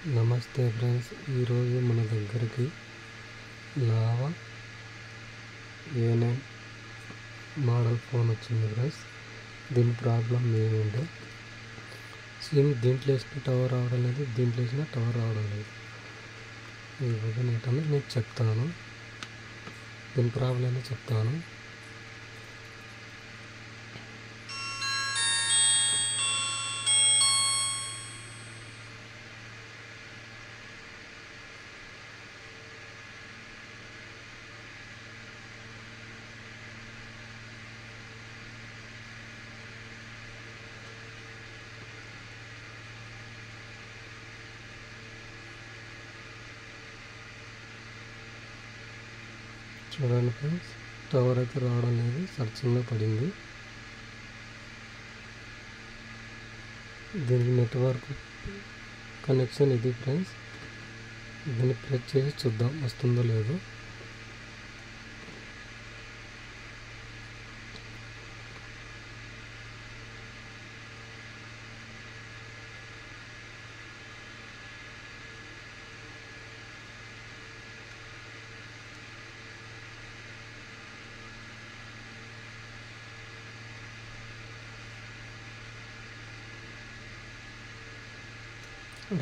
నమస్తే ఫ్రెండ్స్, ఈరోజు మన దగ్గరికి లావా A9 మోడల్ ఫోన్ వచ్చింది ఫ్రెండ్స్. దీని ప్రాబ్లం ఏమంటే సిమ్ దీంట్లో వేసిన టవర్ రావడం లేదు, దీంట్లో వేసిన టవర్ రావడం లేదు. ఈ విధంగా ఏంటంటే నేను చెప్తాను, దీని ప్రాబ్లం ఏంటో చెప్తాను. చూడండి ఫ్రెండ్స్, టవర్ అయితే రావడం లేదు, సర్చింగ్లో పడింది. దీనికి నెట్వర్క్ కనెక్షన్ ఇది ఫ్రెండ్స్. దీన్ని ప్రెస్ చేసి చూద్దాం వస్తుందో లేదో.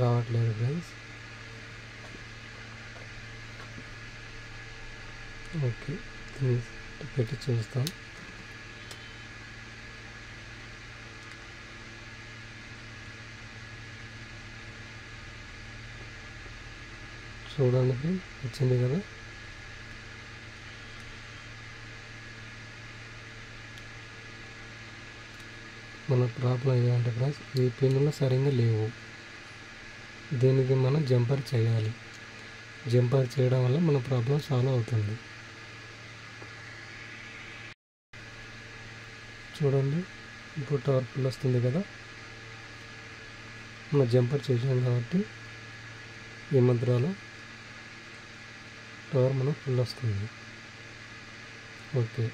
రావట్లేదు ఫ్రెండ్స్. ఓకే, దీన్ని పెట్టి చూస్తాం. చూడండి ఫ్రెండ్స్, వచ్చింది కదా. మన ప్రాబ్లం ఏంటంటే ఫ్రెండ్స్, ఈ పిన్నులు సరిగ్గా లేవు. దీనికి మనం జంపర్ చేయాలి. జంపర్ చేయడం వల్ల మన ప్రాబ్లం సాల్వ్ అవుతుంది. చూడండి, ఇప్పుడు టవర్ ఫుల్ వస్తుంది కదా. మనం జంపర్ చేసాం కాబట్టి ఈ మధ్యలో టవర్ మనం ఫుల్ వస్తుంది. ఓకే.